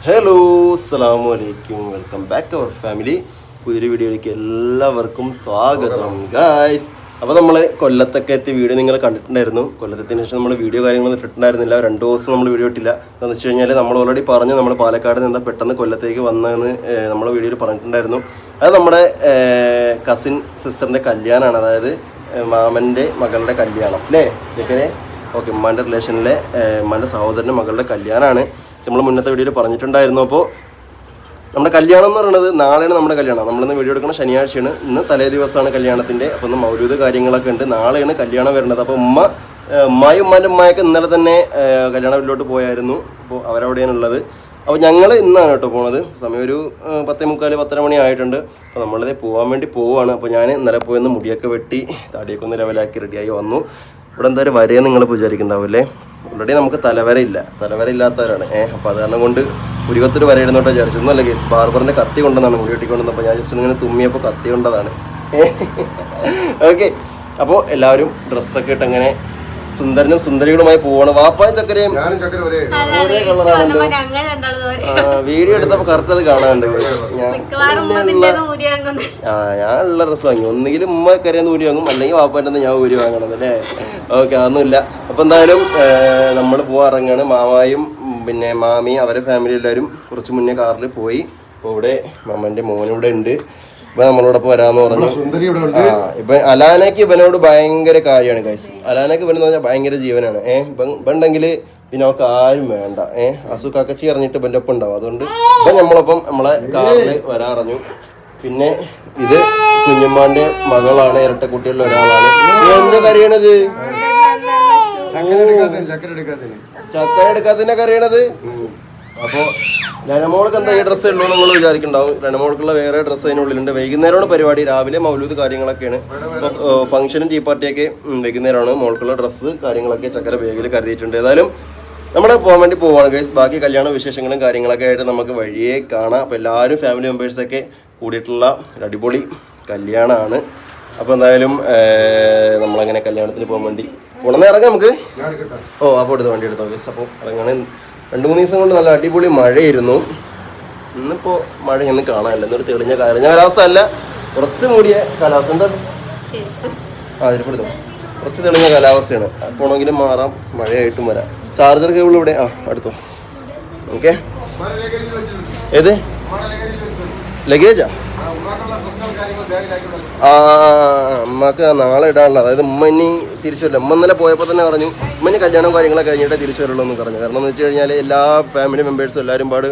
Hello അസ്സലാമു അലൈക്കും, welcome back അവർ family. പുതിയൊരു വീഡിയോയിലേക്ക് എല്ലാവർക്കും സ്വാഗതം ഗായ്സ്. അപ്പോൾ നമ്മൾ കൊല്ലത്തൊക്കെ എത്തിയ വീഡിയോ നിങ്ങൾ കണ്ടിട്ടുണ്ടായിരുന്നു. കൊല്ലത്തിന് ശേഷം നമ്മൾ വീഡിയോ കാര്യങ്ങളൊന്നും ഇട്ടിട്ടുണ്ടായിരുന്നില്ല. 2 ദിവസം നമ്മൾ വീഡിയോ ഇട്ടില്ല. എന്താണെന്ന് വെച്ച് കഴിഞ്ഞാൽ നമ്മൾ ഓൾറെഡി പറഞ്ഞു നമ്മൾ പാലക്കാട് നിന്ന് പെട്ടെന്ന് കൊല്ലത്തേക്ക് വന്നതെന്ന് നമ്മൾ വീഡിയോയിൽ പറഞ്ഞിട്ടുണ്ടായിരുന്നു. അത് നമ്മുടെ കസിൻ സിസ്റ്ററിൻ്റെ കല്യാണമാണ്, അതായത് മാമൻ്റെ മകളുടെ കല്യാണം അല്ലേ ചെക്കരെ? ഓക്കെ, ഉമ്മാൻ്റെ റിലേഷനിലെ ഉമ്മാൻ്റെ സഹോദരൻ്റെ മകളുടെ കല്യാണമാണ്. നമ്മൾ മുന്നത്തെ വീഡിയോയിൽ പറഞ്ഞിട്ടുണ്ടായിരുന്നു. അപ്പോൾ നമ്മുടെ കല്യാണം എന്ന് പറയുന്നത് നാളെയാണ് നമ്മുടെ കല്യാണം. നമ്മളിന്ന് വീഡിയോ എടുക്കുന്ന ശനിയാഴ്ചയാണ്. ഇന്ന് തലേ ദിവസമാണ് കല്യാണത്തിൻ്റെ. അപ്പോൾ ഇന്ന് മൗലൂദ് കാര്യങ്ങളൊക്കെ ഉണ്ട്. നാളെയാണ് കല്യാണം വരുന്നത്. അപ്പോൾ ഉമ്മായും ഉമ്മാൻ്റെ ഉമ്മയൊക്കെ ഇന്നലെ തന്നെ കല്യാണ വീട്ടിലോട്ട് പോയായിരുന്നു. അപ്പോൾ അവരവിടെയാണ് ഉള്ളത്. അപ്പോൾ ഞങ്ങൾ ഇന്നാണ് കേട്ടോ പോണത്. സമയം ഒരു 10:45-10:30 മണി ആയിട്ടുണ്ട്. അപ്പോൾ നമ്മളിത് പോകാൻ വേണ്ടി പോവുകയാണ്. അപ്പോൾ ഞാൻ ഇന്നലെ പോയെന്ന് മുടിയൊക്കെ വെട്ടി താടിയൊക്കെ ഒന്ന് ലെവലാക്കി റെഡിയായി വന്നു. ഇവിടെ എന്തായാലും വരെയെന്ന് നിങ്ങൾ വിചാരിക്കുന്നുണ്ടാവില്ലേ? ഓൾറെഡി നമുക്ക് തലവര ഇല്ലാത്തവരാണ്. അപ്പോൾ അത് കാരണം കൊണ്ട് പുരികത്തൊരു വരയിടുന്നോട്ട് വിചാരിച്ചു. ഒന്നുമല്ല കേസ്, ബാർബറിൻ്റെ കത്തി കൊണ്ടെന്നാണ് മുടി വെട്ടിക്കൊണ്ടെന്ന്. അപ്പോൾ ഞാൻ ജസ്റ്റ് ഇങ്ങനെ തുമ്മിയപ്പോൾ കത്തി കൊണ്ടതാണ്. ഓക്കെ, അപ്പോൾ എല്ലാവരും ഡ്രസ്സൊക്കെ ഇട്ട് അങ്ങനെ സുന്ദരനും സുന്ദരികളുമായി പോവാണ്. വാപ്പായും ചക്കരയും ഒരേ കളറാണല്ലോ. വീഡിയോ എടുത്തപ്പോൾ കറക്റ്റ് അത് കാണാനുണ്ട്. ഞാനുള്ള ഡ്രസ്സ് വാങ്ങി. ഒന്നുകിലും ഉമ്മ കരയെന്ന് ഊരി വാങ്ങും, അല്ലെങ്കിൽ വാപ്പാൻ്റെ ഞാൻ ഊരി വാങ്ങണത് അല്ലേ? ഓക്കെ, അതൊന്നുമില്ല. അപ്പോൾ എന്തായാലും നമ്മൾ പോകാറങ്ങാണ്. മാമായും പിന്നെ മാമിയും അവരെ ഫാമിലി എല്ലാവരും കുറച്ച് മുന്നേ കാറിൽ പോയി. അപ്പോൾ ഇവിടെ മാമൻ്റെ മോനിവിടെ ഉണ്ട്. ഇപ്പൊ നമ്മളോടൊപ്പം വരാന്ന് പറഞ്ഞു. ഇപ്പൊ അലാനക്ക് ഇവനോട് ഭയങ്കര കാര്യമാണ് ഗൈസ്. അലാനക്ക് ഇവനെന്ന് പറഞ്ഞാൽ ഭയങ്കര ജീവനാണ്. ഇവണ്ടെങ്കിൽ പിന്നെ അവർക്ക് ആരും വേണ്ട. അസുഖക്കച്ചി അറിഞ്ഞിട്ട് ഇവന്റെ ഒപ്പം ഉണ്ടാവും. അതുകൊണ്ട് ഇപ്പൊ നമ്മളൊപ്പം നമ്മളെ കാറിൽ വരാറഞ്ഞു. പിന്നെ ഇത് കുഞ്ഞുമ്മാന്റെ മകളാണ്, ഇരട്ട കുട്ടികളിൽ ഒരാളാണ്. എന്താ കറിയണത്? ചക്കര എടുക്കാത്തതിനെ കറിയണത്. അപ്പോൾ രനമോൾക്ക് എന്താ ഈ ഡ്രസ്സ് ഉള്ളൂ നിങ്ങൾ വിചാരിക്കുന്നുണ്ടാവും. രനമോൾക്കുള്ള വേറെ ഡ്രസ്സ് അതിനുള്ളിലുണ്ട്. വൈകുന്നേരമാണ് പരിപാടി. രാവിലെ മൗലൂദ് കാര്യങ്ങളൊക്കെയാണ്. ഫംഗ്ഷനും ടീ പാർട്ടിയൊക്കെ വൈകുന്നേരമാണ്. മോൾക്കുള്ള ഡ്രസ്സ് കാര്യങ്ങളൊക്കെ ചക്കര ബാഗിൽ കരുതിയിട്ടുണ്ട്. ഏതായാലും നമ്മൾ പോകാൻ വേണ്ടി പോവാണ് ഗൈസ്. ബാക്കി കല്യാണ വിശേഷങ്ങളും കാര്യങ്ങളൊക്കെ ആയിട്ട് നമുക്ക് വഴിയേ കാണാം. അപ്പോൾ എല്ലാവരും ഫാമിലി മെമ്പേഴ്സൊക്കെ കൂടിയിട്ടുള്ള അടിപൊളി കല്യാണമാണ്. അപ്പോൾ എന്തായാലും നമ്മളങ്ങനെ കല്യാണത്തിന് പോകാൻ വേണ്ടി ഉടനെ ഇറങ്ങാം നമുക്ക്. അപ്പോൾ എടുത്ത് വണ്ടി എടുത്തോ ഗൈസ്. അപ്പോൾ ഇറങ്ങാൻ 2-3 ദിവസം കൊണ്ട് നല്ല അടിപൊളി മഴയായിരുന്നു. ഇന്നിപ്പോൾ മഴയൊന്നും കാണാനില്ല. എന്നൊരു തെളിഞ്ഞ കാലാവസ്ഥ അല്ല, കുറച്ച് മൂടിയ കാലാവസ്ഥ. എന്താ അതിരിപ്പെടുത്തോ? കുറച്ച് തെളിഞ്ഞ കാലാവസ്ഥയാണ്. പോണെങ്കിലും മാറാം, മഴയായിട്ടും വരാം. ചാർജർ കേബിൾ ഇവിടെ അടുത്തോ. ഓക്കെ, ഏത് ലഗേജാ? അമ്മക്ക് നാളെ ഇടാനുള്ള, അതായത് ഉമ്മ ഇനി തിരിച്ചു വരില്ല. ഉമ്മ ഇന്നലെ പോയപ്പോൾ തന്നെ പറഞ്ഞു ഉമ്മ ഇനി കല്യാണം കാര്യങ്ങളൊക്കെ കഴിഞ്ഞിട്ടേ തിരിച്ചു വരുള്ളൂ എന്ന് പറഞ്ഞു. കാരണം എന്ന് വെച്ച് കഴിഞ്ഞാൽ എല്ലാ ഫാമിലി മെമ്പേഴ്സും എല്ലാവരും പാട്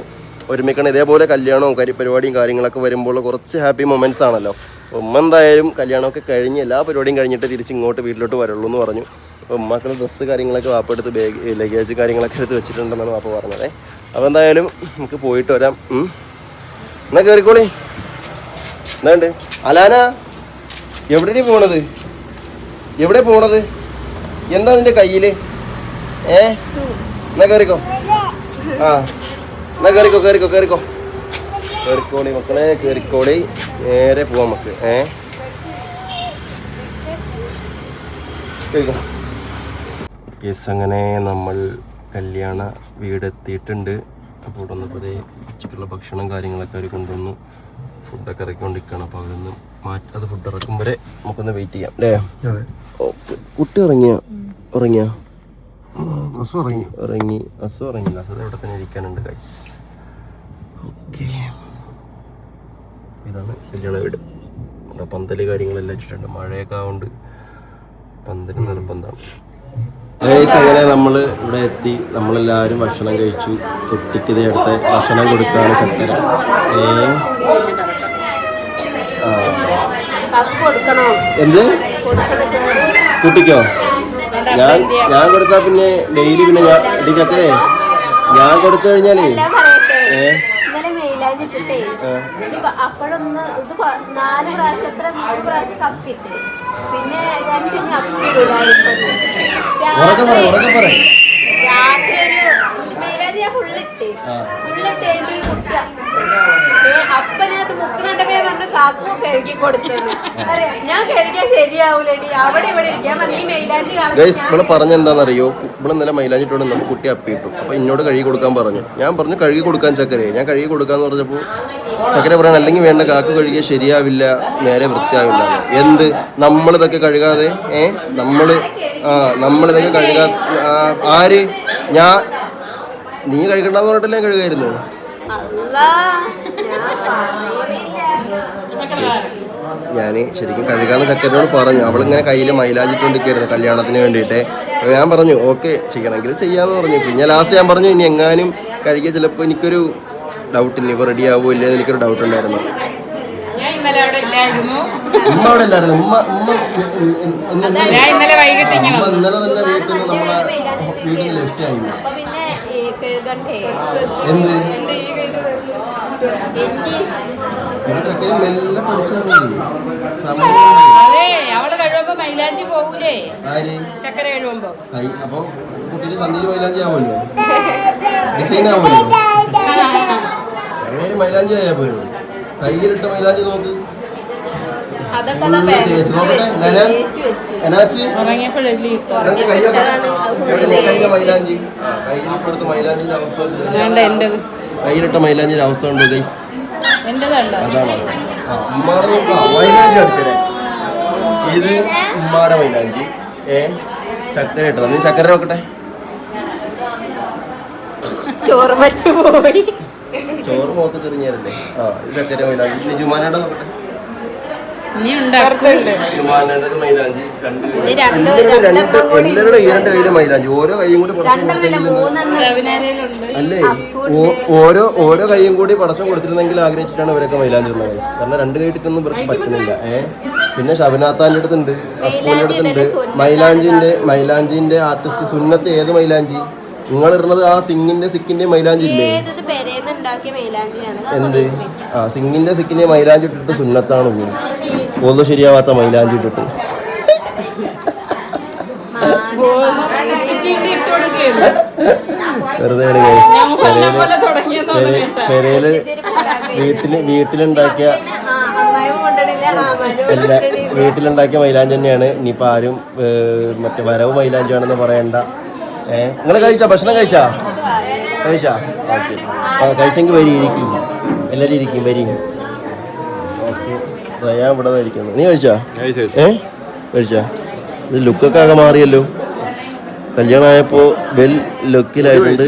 ഒരുമിക്കണം. ഇതേപോലെ കല്യാണവും പരിപാടിയും കാര്യങ്ങളൊക്കെ വരുമ്പോൾ കുറച്ച് ഹാപ്പി മൊമെൻറ്റ്സ് ആണല്ലോ. ഉമ്മ എന്തായാലും കല്യാണമൊക്കെ കഴിഞ്ഞ് എല്ലാ പരിപാടിയും കഴിഞ്ഞിട്ട് തിരിച്ച് ഇങ്ങോട്ട് വീട്ടിലോട്ട് വരുള്ളൂ എന്ന് പറഞ്ഞു. അപ്പോൾ ഉമ്മക്കുള്ള ഡ്രസ്സ് കാര്യങ്ങളൊക്കെ വാപ്പ എടുത്ത് ബാഗ് ലഗേജ് കാര്യങ്ങളൊക്കെ എടുത്ത് വെച്ചിട്ടുണ്ടെന്നാണ് വാപ്പ പറഞ്ഞത്. അപ്പോൾ എന്തായാലും നമുക്ക് പോയിട്ട് വരാം. എന്നാ കയറിക്കോളി. എന്താണ്ട് അലാന, എവിടെ പോണത്? എവിടെ പോണത്? എന്താ നിന്റെ കയ്യില്? എന്നാ കയറിക്കോ. എന്നാ കേറിക്കോളി മക്കളെ, കേറിക്കോളി. നേരെ പോവാം നമുക്ക്. കേറിക്കോ. യെസ്, അങ്ങനെ നമ്മൾ കല്യാണ വീടെത്തിയിട്ടുണ്ട്. അപ്പോൾ ഇവിടെ വന്നപ്പോൾ ഉച്ചയ്ക്കുള്ള ഭക്ഷണം കാര്യങ്ങളൊക്കെ അവർ കൊണ്ടുവന്നു. ഫുഡൊക്കെ ഇറക്കിക്കൊണ്ടിരിക്കുകയാണ്. അപ്പോൾ അവരൊന്ന് അത് ഫുഡ് ഇറക്കും വരെ നമുക്കൊന്ന് വെയിറ്റ് ചെയ്യാം അല്ലേ? ഓക്കെ. കുട്ടി ഇറങ്ങിയ അസു ഇറങ്ങിയില്ല. അത് ഇവിടെ തന്നെ ഇരിക്കാനുണ്ട് ഗൈസ്. ഓക്കെ, ഇതാണ് കല്യാണ വീട്. ഇവിടെ പന്തല് കാര്യങ്ങളെല്ലാം വെച്ചിട്ടുണ്ട്. മഴയൊക്കെ ആവുകൊണ്ട് പന്തല് നിർബന്ധമാണ്. അങ്ങനെ നമ്മൾ ഇവിടെ എത്തി. നമ്മളെല്ലാവരും ഭക്ഷണം കഴിച്ചു. കുട്ടിക്ക് ഇത് അടുത്ത ഭക്ഷണം കൊടുക്കുകയാണ് ചക്കര. എന്ത് കുട്ടിക്കോ? ഞാൻ കൊടുത്താ പിന്നെ ഡെയിലി പിന്നെ ഞാൻ ചക്കരേ ഞാൻ കൊടുത്തു കഴിഞ്ഞാലേ അപ്പോഴൊന്ന് ഇത് 4 പ്രാവശ്യം കപ്പിട്ട് പിന്നെ രാത്രി ഒരു മെയിലാജ് ഞാൻ ഫുള്ളിട്ട് കുട്ടി അപ്പനകത്ത് മുക്കണണ്ടപ്പോ പറഞ്ഞു കാക്കു കഴുകി കൊടുത്തത്. അറിയാം ഞാൻ കഴുകിയാൽ ശരിയാവൂലടി, അവിടെ ഇവിടെ ഇരിക്കാൻ പറഞ്ഞു. ഈ മൈലാഞ്ചി ഗൈസ് ഇവിടെ പറഞ്ഞെന്താണെന്നറിയോ, ഇവിടെ ഇന്നലെ മൈലാഞ്ചിട്ടുണ്ട് നമ്മൾ കുട്ടി അപ്പിയിട്ടു. അപ്പോൾ എന്നോട് കഴുകി കൊടുക്കാൻ പറഞ്ഞു. ഞാൻ പറഞ്ഞു കഴുകി കൊടുക്കാൻ ചക്കരയെ. ഞാൻ കഴുകി കൊടുക്കാന്ന് പറഞ്ഞപ്പോൾ ചക്കര പറയാൻ അല്ലെങ്കിൽ വേണ്ട, കാക്കു കഴുകിയാൽ ശരിയാവില്ല, നേരെ വൃത്തിയാവില്ല. എന്ത് നമ്മളിതൊക്കെ കഴുകാതെ നമ്മളിതൊക്കെ കഴുകാ ആര് നീ കഴുകണ്ടെന്ന് പറഞ്ഞിട്ടല്ലേ കഴുകായിരുന്നു. ഞാൻ ശരിക്കും കഴുകാന്ന് ചക്കരനോട് പറഞ്ഞു. അവളിങ്ങനെ കയ്യിൽ മൈലാഞ്ചിട്ടുണ്ടിരിക്കുകയായിരുന്നു കല്യാണത്തിന് വേണ്ടിയിട്ട്. അപ്പോൾ ഞാൻ പറഞ്ഞു ഓക്കെ ചെയ്യണമെങ്കിൽ ചെയ്യാമെന്ന് പറഞ്ഞു. പിന്നെ ലാസ്റ്റ് ഞാൻ പറഞ്ഞു ഇനി എങ്ങാനും കഴുകിയ ചിലപ്പോൾ എനിക്കൊരു ഡൗട്ട് ഇനി ഇപ്പോൾ റെഡി ആവുമോ ഇല്ലെന്ന് എനിക്കൊരു ഡൗട്ട് ഉണ്ടായിരുന്നു. ഉമ്മ അവിടെ ഇല്ലായിരുന്നു. ഇന്നലെ തന്നെ വീട്ടിൽ നിന്ന് നമ്മളെ വീട്ടിൽ നിന്ന് ലെഫ്റ്റ് ആയി. എന്ത് ഇവിടെ ചക്കര മെല്ലെ പഠിച്ചാൽ മതി. അപ്പൊ കുട്ടിയുടെ സന്ധ്യയിൽ മൈലാഞ്ചി ആവുമല്ലോ, ഡിസൈൻ ആവുമല്ലോ. എവിടെയും മൈലാഞ്ചി ആയാൽ പോലും കയ്യിലിട്ട മൈലാഞ്ചി നോക്ക്. തേച്ച് നോക്കട്ടെ. കയ്യിലെ മൈലാഞ്ചി കയ്യിലിട്ടെടുത്ത മൈലാഞ്ചിന്റെ അവസ്ഥ, കയ്യിലിട്ട മൈലാഞ്ചിന്റെ അവസ്ഥ ഉണ്ട് ഗൈസ്. അതാണ് ഉമ്മാടെ നോക്കാം. മൈലാഞ്ചി അടിച്ചേ, ഇത് ഉമ്മാടെ മൈലാഞ്ചി. ചക്കര ഇട്ടതാ. നീ ചക്കര നോക്കട്ടെ. ചോറ് മുഖത്ത് എറിഞ്ഞാലല്ലേ. ഇത് ചക്കര മൈലാഞ്ചി. ജുമാനയുടെ നോക്കട്ടെ. മൈലാഞ്ചി എല്ലാവരുടെ ഈ രണ്ട് കയ്യിലെ മൈലാഞ്ചി. ഓരോ കൈയും കൂടി അല്ലേ, ഓരോ കൈയും കൂടി പടക്കം കൊടുത്തിരുന്നെങ്കിൽ ആഗ്രഹിച്ചിട്ടാണ് ഇവരൊക്കെ മൈലാഞ്ചി ഉള്ള കൈസ്. കാരണം രണ്ട് കൈ ഇട്ടൊന്നും ഇവർക്ക് പറ്റുന്നില്ല. പിന്നെ ഷബനാത്താൻ്റെ അടുത്തുണ്ട്, അപ്പൂൻ്റെ അടുത്തുണ്ട് മൈലാഞ്ചിന്റെ ആർട്ടിസ്റ്റ്. സുന്നത്ത് ഏത് മൈലാഞ്ചി നിങ്ങൾ ഇടുന്നത്? ആ സിക്കിന്റെ മൈലാഞ്ചി ഇല്ലേ? എന്ത് സിക്കിന്റെ മൈലാഞ്ചി ഇട്ടിട്ട് സുന്നത്താണ് പോകും. ഒന്നും ശരിയാവാത്ത മൈലാഞ്ചി ഇട്ടിട്ട് വെറുതെ വീട്ടിലുണ്ടാക്കിയ മൈലാഞ്ചി തന്നെയാണ്. ഇനിയിപ്പോൾ ആരും മറ്റേ വരവ് മൈലാഞ്ചിയാണെന്ന് പറയണ്ട. നിങ്ങൾ കഴിച്ചാ? ഭക്ഷണം കഴിച്ചാ? ഓക്കെ, കഴിച്ചെങ്കിൽ വരി, ഇരിക്കും. എല്ലാവരും ഇരിക്കും, വരി. ഓക്കെ, റയാൻ ഇവിടെ ഇരിക്കുന്നു. നീ കഴിച്ചാ? കഴിച്ചാ? ഇത് ലുക്കൊക്കെ ആകെ മാറിയല്ലോ. കല്യാണം ആയപ്പോ വെൽ ലുക്കിലായിട്ടുണ്ട്.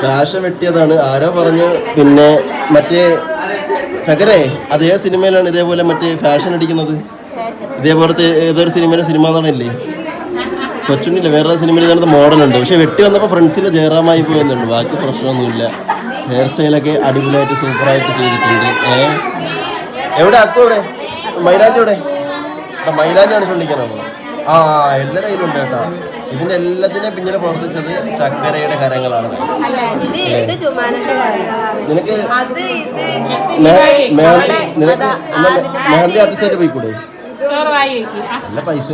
ഫാഷൻ വെട്ടിയതാണ്. ആരോ പറഞ്ഞു. പിന്നെ മറ്റേ ചകരേ അതേ സിനിമയിലാണ് ഇതേപോലെ മറ്റേ ഫാഷൻ അടിക്കുന്നത്. ഇതേപോലത്തെ ഏതൊരു സിനിമ നടനില്ലേ, കൊച്ചുണ്ണില്ല, വേറെ സിനിമയിൽ ഇതാണ് മോഡലുണ്ട്. പക്ഷെ വെട്ടി വന്നപ്പോൾ ഫ്രണ്ട്സിൽ ജയറാമായി പോയെന്നുള്ളൂ. ബാക്കി പ്രശ്നമൊന്നുമില്ല. ഹെയർ സ്റ്റൈലൊക്കെ അടിപൊളിയായിട്ട് സൂപ്പറായിട്ട് ചെയ്തിട്ടുണ്ട്. എവിടെ അക്കു? എവിടെ മൈലാഞ്ചി? എവിടെ മൈലാഞ്ചിയാണ് ചൊല്ലിക്കാനാണ്. എല്ലാവരുടെ കയ്യിലുണ്ട് കേട്ടോ. ഇതിന്റെ എല്ലാത്തിനും പിന്നിൽ പ്രവർത്തിച്ചത് ചക്കരയുടെ കരങ്ങളാണ്. നിനക്ക് മെഹന്തി ആർട്ടിസ്റ്റായിട്ട് പോയിക്കൂടെ? നല്ല പൈസ,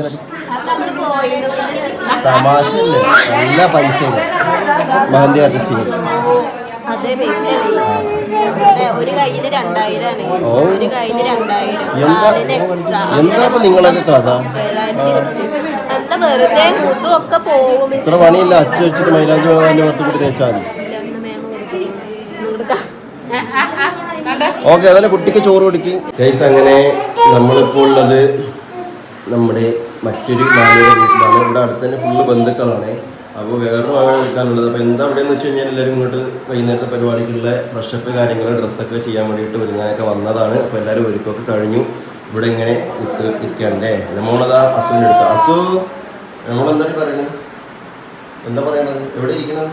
തമാശയല്ലേ, നല്ല പൈസ മെഹന്തി ആർട്ടിസ്റ്റിന്. ഒരു കയ്യിന് 2000 ആണ്, ഒരു കയ്യിന് 2000. എന്താ നിങ്ങളൊക്കെ കഥ? എന്താ വെറുതെ മുതും ഒക്കെ പോകും. ഇത്ര പണിയില്ല. അച്ഛ വെച്ചിട്ട് മൈലാഞ്ചി പോകാൻ പുറത്ത് കൂടി തേച്ചാൽ മതി. ഓക്കെ, അതന്നെ കുട്ടിക്ക് ചോറ് കൊടുക്കും ഗൈസ്. അങ്ങനെ നമ്മളിപ്പോൾ ഉള്ളത് നമ്മുടെ മറ്റൊരു മാമിയുടെ വീട്ടിലാണ്. ഇവിടെ അടുത്ത് തന്നെ ഫുള്ള് ബന്ധുക്കളാണ്. അപ്പോൾ വേറൊരു മാമ എടുക്കാനുള്ളത്. അപ്പോൾ എന്താ അവിടെയെന്ന് വെച്ച് കഴിഞ്ഞാൽ എല്ലാവരും ഇങ്ങോട്ട് വൈകുന്നേരത്തെ പരിപാടിക്കുള്ള ഫ്രഷപ്പ് കാര്യങ്ങൾ ഡ്രസ്സൊക്കെ ചെയ്യാൻ വേണ്ടിയിട്ട് ഒരുങ്ങാനൊക്കെ വന്നതാണ്. അപ്പോൾ എല്ലാവരും ഒരുക്കൊക്കെ കഴിഞ്ഞു. ഇവിടെ ഇങ്ങനെ നിൽക്കണ്ടേ. നമ്മളതാ അസുവിൻ്റെ എടുക്കാം. അസു, നമ്മളെന്താണ് പറയുന്നത്? എന്താ പറയണത്? എവിടെ ഇരിക്കണത്?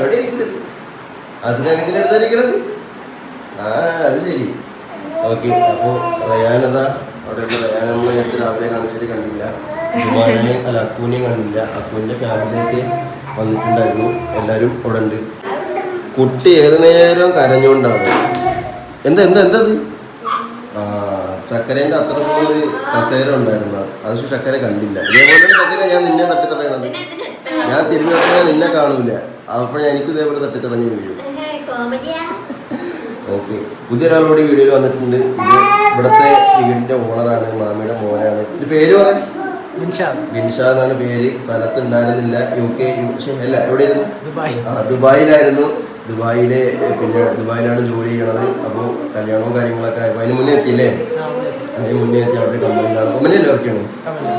എവിടെ ഇരിക്കണത്? അസുഖത്തിൻ്റെ അടുത്താ ഇരിക്കണത്. അത് ശരി. ഓക്കെ, അപ്പോൾ റയാനതാ അവിടെയുള്ള റയാൻ നമ്മൾ നേരത്തെ രാവിലെ കാണിച്ചിട്ട് കണ്ടില്ല. അല്ല, അക്കൂനെയും കണ്ടില്ല. അക്കൂവിൻ്റെ ഫാമിലിയൊക്കെ വന്നിട്ടുണ്ടായിരുന്നു. എല്ലാവരും അവിടെ ഉണ്ട്. കുട്ടി ഏത് നേരം കരഞ്ഞുകൊണ്ടാണ്. എന്താ എന്താ എന്താ ആ ചക്കരേന്റെ അത്ര ഒരു കസേര ഉണ്ടായിരുന്നു. അത് ചക്കര കണ്ടില്ല. ഇതേപോലെ ചക്കര ഞാൻ നിന്നെ തട്ടിത്തടയണത്. ഞാൻ തിരിഞ്ഞു നോക്കിയാൽ നിന്നെ കാണൂല. അപ്പോൾ എനിക്ക് ഇതേപോലെ തട്ടിത്തടഞ്ഞു വീഴും. ഓക്കെ, പുതിയൊരാളോട് വീഡിയോയിൽ വന്നിട്ടുണ്ട്. ഇവിടുത്തെ വീടിന്റെ ഓണറാണ്, മാമിയുടെ മോനാണ്. ഇത് പേര് പറയാൻ ബിൻഷാ എന്നാണ് പേര്. സ്ഥലത്ത് ഉണ്ടായിരുന്നില്ല, UK അല്ല എവിടെയായിരുന്നു? ദുബായിലായിരുന്നു. ദുബായിലാണ് ജോലി ചെയ്യണത്. അപ്പോൾ കല്യാണവും കാര്യങ്ങളൊക്കെ ആയപ്പോൾ അതിന് മുന്നേ എത്തിയില്ലേ? അതിന് മുന്നേ എത്തി. അവിടെ കമ്പനിയല്ലേ വർക്ക് ചെയ്യണത്?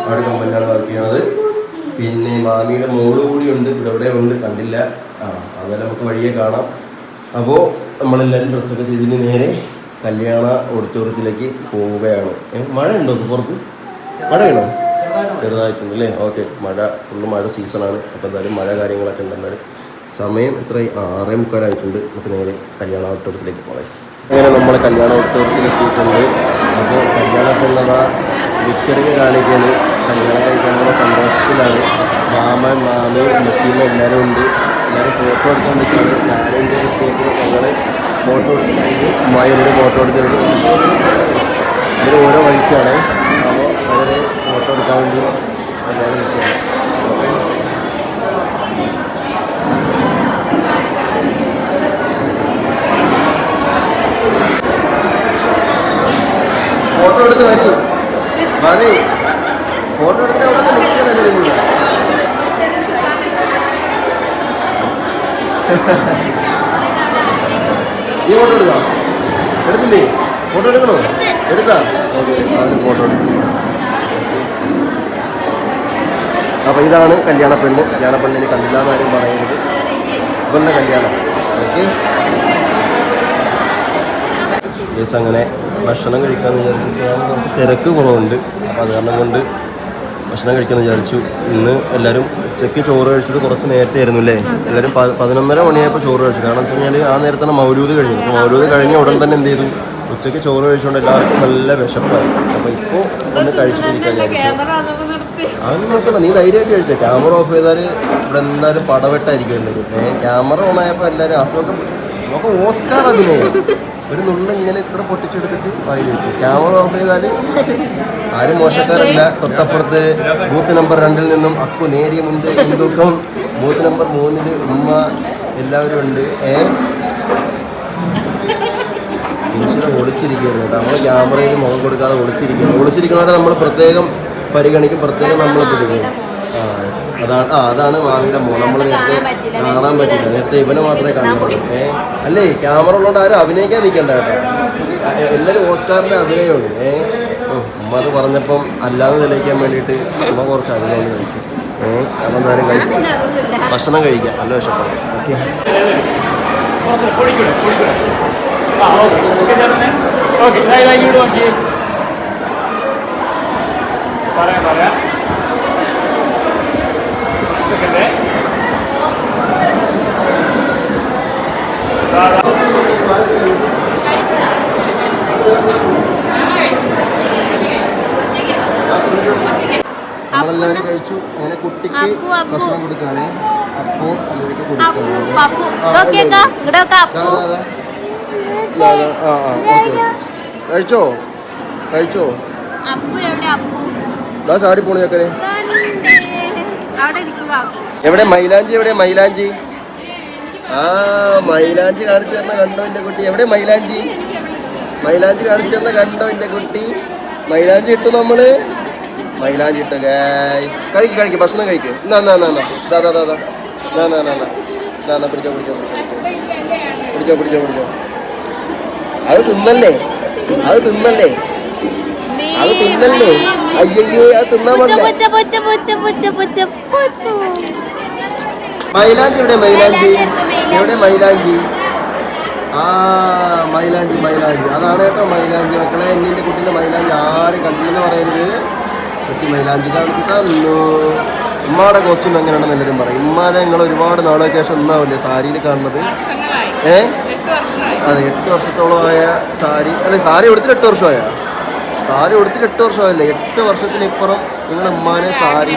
അവിടെ കമ്പനിയിലാണ് വർക്ക് ചെയ്യണത്. പിന്നെ മാമിയുടെ മോള് കൂടി ഉണ്ട്, ഇവിടെ ഉണ്ട്, കണ്ടില്ല. അങ്ങനെ നമുക്ക് വഴിയെ കാണാം. അപ്പോൾ നമ്മളെല്ലാവരും ഡ്രസ്സൊക്കെ ചെയ്തിന് നേരെ കല്യാണ ഓഡിറ്റോറിയത്തിലേക്ക് പോവുകയാണ്. മഴ ഉണ്ടോ പുറത്ത്? മഴയാണോ? ചെറുതായിട്ടുണ്ട് അല്ലേ? ഓക്കെ, ഫുള്ള് മഴ സീസണാണ്. അപ്പോൾ എന്തായാലും മഴ കാര്യങ്ങളൊക്കെ ഉണ്ട്. എന്തായാലും സമയം എത്ര 6:45 നമുക്ക് നേരെ കല്യാണ ഓഡിറ്റോറിയത്തിലേക്ക് പോകാം. അങ്ങനെ നമ്മൾ കല്യാണ ഓഡിറ്റോറിയത്തിലെത്തിയിട്ടുണ്ട്. അപ്പോൾ കല്യാണത്തിലുള്ള വിക്കടൊക്കെ കാണിക്കുകയാണ്. കല്യാണം കഴിക്കാനുള്ള സന്തോഷത്തിലാണ്. മാമൻ, മാമി, മച്ചീമ്മ എല്ലാവരും ഉണ്ട്. എല്ലാവരും ഫോട്ടോ എടുത്തുകൊണ്ടിരിക്കുകയാണ്. ഞാനെൻ്റെ കുട്ടിയൊക്കെ ഞങ്ങൾ ഫോട്ടോ എടുത്ത് കഴിഞ്ഞ് ഉമ്മായൊരു ഫോട്ടോ എടുത്തിട്ടുണ്ട്. ഇവർ ഓരോ വഴിക്കാണ്. അപ്പോൾ വളരെ ഫോട്ടോ എടുക്കാൻ വേണ്ടി എല്ലാവരും നിൽക്കുകയാണ്. ഫോട്ടോ എടുത്ത് വരും മതി. ഫോട്ടോ എടുത്തിട്ട് അവിടെ നിൽക്കുന്നല്ലേ കൂടെ. ഈ ഫോട്ടോ എടുക്കാം? എടുത്തില്ലേ? ഫോട്ടോ എടുക്കണോ? എടുത്താ? ഓക്കെ, അതിന് ഫോട്ടോ എടുത്തു. അപ്പോൾ ഇതാണ് കല്യാണ പെണ്ണ്. കല്യാണ പെണ്ണിന് കണ്ടില്ല എന്നാരും പറയരുത്. ഇവളുടെ കല്യാണം. ഓക്കെ, അങ്ങനെ ഭക്ഷണം കഴിക്കാമെന്ന് വിചാരിച്ചു. തിരക്ക് കുറവുണ്ട്. അപ്പോൾ അത് കാരണം കൊണ്ട് ഭക്ഷണം കഴിക്കാമെന്ന് വിചാരിച്ചു. ഇന്ന് എല്ലാവരും ഉച്ചയ്ക്ക് ചോറ് കഴിച്ചത് കുറച്ച് നേരത്തെ ആയിരുന്നു അല്ലേ? എല്ലാവരും 11:30 മണിയായപ്പോൾ ചോറ് കഴിച്ചു. കാരണം വെച്ച് കഴിഞ്ഞാൽ ആ നേരത്താണ് മൗലൂദ് കഴിഞ്ഞു. അപ്പോൾ മൗലൂദ് കഴിഞ്ഞ ഉടൻ തന്നെ എന്ത് ചെയ്തു? ഉച്ചയ്ക്ക് ചോറ് കഴിച്ചുകൊണ്ട് എല്ലാവർക്കും നല്ല വിശപ്പായി. അപ്പോൾ ഇപ്പോൾ ഒന്ന് കഴിച്ചിട്ടിരിക്കാൻ വിചാരിച്ചു. അതൊന്നും നോക്കണ്ട, നീ ധൈര്യമായിട്ട് കഴിച്ചേ. ക്യാമറ ഓഫ് ചെയ്താൽ ഇവിടെ എന്തായാലും പടവെട്ടായിരിക്കും എന്തെങ്കിലും. ക്യാമറ ഓൺ ആയപ്പോൾ എല്ലാവരും അസുഖമൊക്കെ ഓസ്കാർ അഭിനയം. ഒരു നുള്ള ഇങ്ങനെ ഇത്ര പൊട്ടിച്ചെടുത്തിട്ട് വായിൽ വെക്കും. ക്യാമറ ഓഫ് ചെയ്താൽ ആരും മോശക്കാരല്ല. തൊട്ടപ്പുറത്ത് ബൂത്ത് നമ്പർ 2 നിന്നും അക്കു നേരിയ മുൻതൂക്കം, ബൂത്ത് നമ്പർ 3 ഉമ്മ, എല്ലാവരും ഉണ്ട്. മനുഷ്യരെ ഒളിച്ചിരിക്കുകയാണ് കേട്ടോ. നമ്മൾ ക്യാമറയിൽ മുഖം കൊടുക്കാതെ ഒളിച്ചിരിക്കുന്നവരെ നമ്മൾ പ്രത്യേകം പരിഗണിക്കും, പ്രത്യേകം നമ്മൾ പിടിക്കും. അതാണ് മാമിയുടെ മോൻ. നമ്മൾ നേരത്തെ കാണാൻ പറ്റില്ല. നേരത്തെ ഇവനെ മാത്രമേ കാണുള്ളൂ. അല്ലേ, ക്യാമറ ഉള്ളതുകൊണ്ട് ആരും അഭിനയിക്കാൻ നിൽക്കണ്ട കേട്ടോ. എല്ലാവരും ഓസ്കാറിൻ്റെ അഭിനയമുള്ളൂ. ഉമ്മ അത് പറഞ്ഞപ്പം അല്ലാതെ തെളിയിക്കാൻ വേണ്ടിയിട്ട് ഉമ്മ കുറച്ച് അഭിനയം കഴിച്ചു. അപ്പം എന്തായാലും ഭക്ഷണം കഴിക്കാം. നല്ല വിശപ്പാണ്. ഓക്കെ, നമ്മളെല്ലാവരും കഴിച്ചു. അങ്ങനെ കുട്ടിക്ക് ഭക്ഷണം കൊടുക്കാണ്. അപ്പോ അല്ലെങ്കിൽ കഴിച്ചോ ചാടി പോണു ചക്കരെ. എവിടെ മൈലാഞ്ചി? മൈലാഞ്ചി കാണിച്ചു തരണ കണ്ടോ എൻ്റെ കുട്ടി? എവിടെ മൈലാഞ്ചി കാണിച്ചു തരണ കണ്ടോ എൻ്റെ കുട്ടി? മൈലാഞ്ചി ഇട്ടു നമ്മള്. മൈലാഞ്ചി ഇട്ടു ഗൈസ്. കഴിക്ക് ഭക്ഷണം കഴിക്ക്. പിടിച്ചോ. അത് തിന്നല്ലേ? അയ്യോ, അത് തിന്നാൻ പാടില്ല. മൈലാഞ്ചി എവിടെ? മൈലാഞ്ചി അതാണ് കേട്ടോ മൈലാഞ്ചി. മക്കളെ, എൻ്റെ കുട്ടീൻ്റെ മൈലാഞ്ചി ആരും കണ്ടില്ലെന്ന് പറയരുത്. കുട്ടി മൈലാഞ്ചി കാണിച്ച് തന്നു. ഉമ്മയുടെ കോസ്റ്റ്യൂം എങ്ങനെയാണെന്ന് എല്ലാവരും പറയും. ഉമ്മാനെ നിങ്ങൾ ഒരുപാട് നാളുകൾക്ക് ശേഷം ഒന്നാവില്ലേ സാരിയിൽ കാണുന്നത്? അതെ, 8 വർഷത്തോളമായ സാരി. അല്ലെ, സാരി കൊടുത്തിട്ട് 8 വർഷമായ? സാരി കൊടുത്തിട്ട് 8 വർഷമായല്ലേ? 8 വർഷത്തിനിപ്പുറം നിങ്ങൾ ഉമ്മാനെ സാരി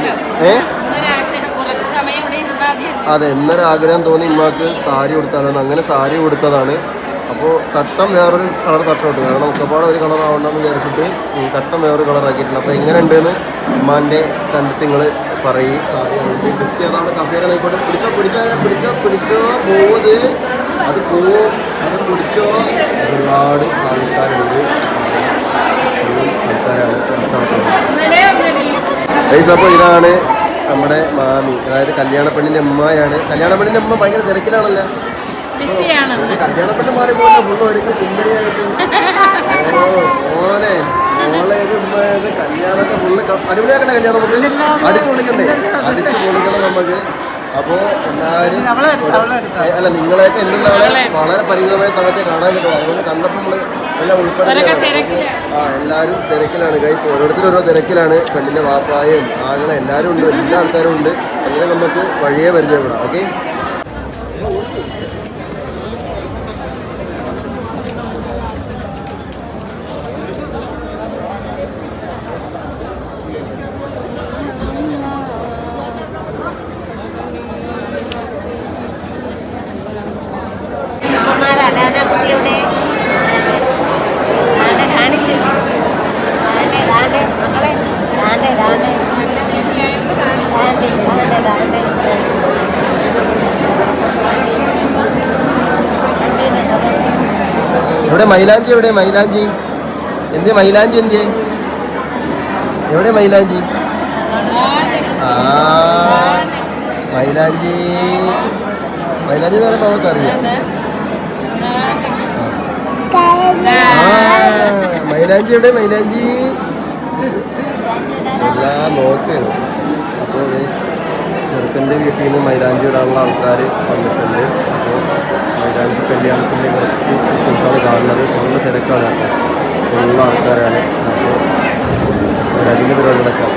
അതെ എന്നൊരു ആഗ്രഹം തോന്നി ഉമ്മാക്ക് സാരി കൊടുത്താലോ അങ്ങനെ സാരി കൊടുത്തതാണ്. അപ്പോൾ തട്ടം വേറൊരു കളർ തട്ടോട്ട്, കാരണം ഒക്കെപ്പാടെ ഒരു കളർ ആവണമെന്ന് വിചാരിച്ചിട്ട് തട്ടം വേറൊരു കളർ ആക്കിയിട്ടുണ്ട്. അപ്പോൾ എങ്ങനെ ഉണ്ടെന്ന് ഉമ്മാൻ്റെ കണ്ടിട്ട് നിങ്ങൾ പറയും. സാരി കിട്ടി അതാണ് കസേര നോക്കിക്കോട്ടെ. പിടിച്ചോ പോവത് അത് പോവും, അത് പിടിച്ചോ. ഒരുപാട് ആൾക്കാരുണ്ട്, ആൾക്കാരാണ് ഗൈസ്. അപ്പോൾ ഇതാണ് നമ്മുടെ മാമി, അതായത് കല്യാണ പെണ്ണിൻ്റെ അമ്മയാണ്. കല്യാണ പെണ്ണിൻ്റെ അമ്മ ഭയങ്കര തിരക്കിലാണല്ലോ. കല്യാണ പെണ്ണ് മാറിപ്പോയി ഫുള്ള് ഒരുക്കി സുന്ദരിയായിട്ട്. മോനെ മോളെ ഇത് കല്യാണമൊക്കെ ഫുള്ള് അടിപൊളിയാക്കണ്ടേ? കല്യാണം നമുക്ക് അടിച്ചു പൊളിക്കണ്ടേ? അടിച്ചു പൊളിക്കണം നമുക്ക്. അപ്പോൾ എല്ലാവരും അല്ല നിങ്ങളെയൊക്കെ എന്നുള്ള വളരെ പരിമിതമായ സമയത്തെ കാണാൻ കിട്ടും. അതുകൊണ്ട് കണ്ടപ്പോൾ നമ്മൾ എല്ലാം ഉൾപ്പെടുത്തി എല്ലാവരും തിരക്കിലാണ് ഗൈസ്. ഓരോരുത്തരും ഓരോ തിരക്കിലാണ്. പെണ്ണിൻ്റെ വാപ്പായും ആളുകളെ എല്ലാവരും ഉണ്ട്, എല്ലാ ആൾക്കാരും ഉണ്ട്. അങ്ങനെ നമുക്ക് വഴിയെ പരിചയപ്പെടാം. ഓക്കെ. കുട്ടിയുടെ കാണിച്ചു മക്കളെ എവിടെ മൈലാഞ്ചി? എവിടെ മൈലാഞ്ചി? എന്ത് മൈലാഞ്ചി? എന്ത് എവിടെ മൈലാഞ്ചി? മൈലാഞ്ചി മൈലാഞ്ചി എന്ന് പറയുമ്പോൾ അവർക്കറിയാം. മൈലാഞ്ചി എവിടെ മൈലാഞ്ചി? എല്ലാം നോക്കുകയാണ്. അപ്പോൾ ചെറുക്കൻ്റെ വീട്ടിൽ നിന്ന് മൈലാഞ്ചി ഇടാനുള്ള ആൾക്കാർ വന്നിട്ടുണ്ട്. അപ്പോൾ മൈലാഞ്ചി കല്യാണത്തിൻ്റെ കുറച്ച് വിശേഷമാണ് കാണുന്നത്. ഫുള്ള് തിരക്കാണ് കേട്ടോ, ഫുള്ള ആൾക്കാരാണ്. അപ്പോൾ മൈലാഞ്ചിൻ്റെ പരിപാടികളൊക്കെ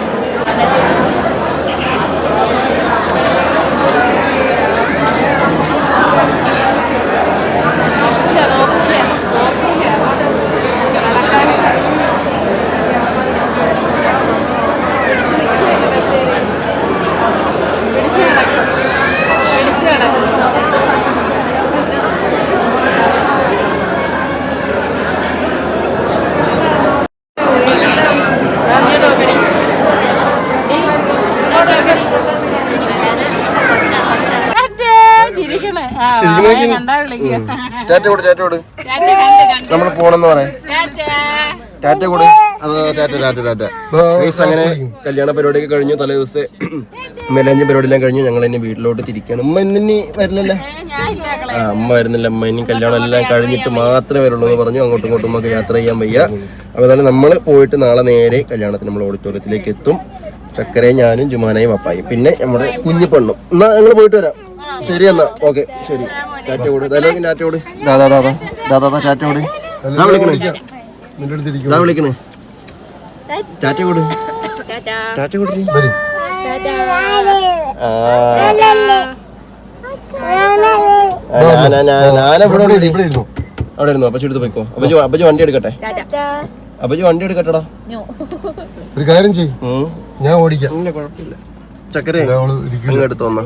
ടാറ്റ കൊടു നമ്മൾ പോണെന്ന് പറയാം. ടാറ്റ കൊടു. ടാറ്റ. അങ്ങനെ കല്യാണ പരിപാടിയൊക്കെ കഴിഞ്ഞു. തലേ ദിവസം മെലാഞ്ചി പരിപാടിയെല്ലാം കഴിഞ്ഞു. ഞങ്ങൾ ഇനി വീട്ടിലോട്ട് തിരിക്കുകയാണ്. ഉമ്മ ഇനി വരുന്നില്ല. അമ്മ വരുന്നില്ല. അമ്മ ഇനി കല്യാണം എല്ലാം കഴിഞ്ഞിട്ട് മാത്രമേ വരുള്ളൂ എന്ന് പറഞ്ഞു. അങ്ങോട്ടും ഇങ്ങോട്ടും നമുക്ക് യാത്ര ചെയ്യാൻ വയ്യ. അപ്പോൾ അതായത് നമ്മൾ പോയിട്ട് നാളെ നേരെ കല്യാണത്തിന് നമ്മൾ ഓഡിറ്റോറിയത്തിലേക്ക് എത്തും. ചക്കരയും ഞാനും ജുമാനയും അപ്പായും പിന്നെ നമ്മുടെ കുഞ്ഞു പെണ്ണും. എന്നാ ഞങ്ങൾ പോയിട്ട് വരാം. ശരി എന്നാ ഓക്കെ ശരി. ടാറ്റ കൊടു. എല്ലാവർക്കും ടാറ്റ കൊടു. ദാദാ ടാറ്റ കൊടു. വിളിക്കണേ വിളിക്കണേ. ടാറ്റ കൊടു. ടാറ്റ കൊടു. അവിടെ ഇരുന്നു. അപ്പച്ചി എടുത്ത് പോയിക്കോ. അപ്പച്ചി വണ്ടി എടുക്കട്ടെ. അപ്പച്ചി വണ്ടി എടുക്കട്ടെടാ. ഒരു കാര്യം ചെയ്യും, ഞാൻ ഓടിക്കാം. കുഴപ്പമില്ല. ചക്കര എടുത്തു വന്നാ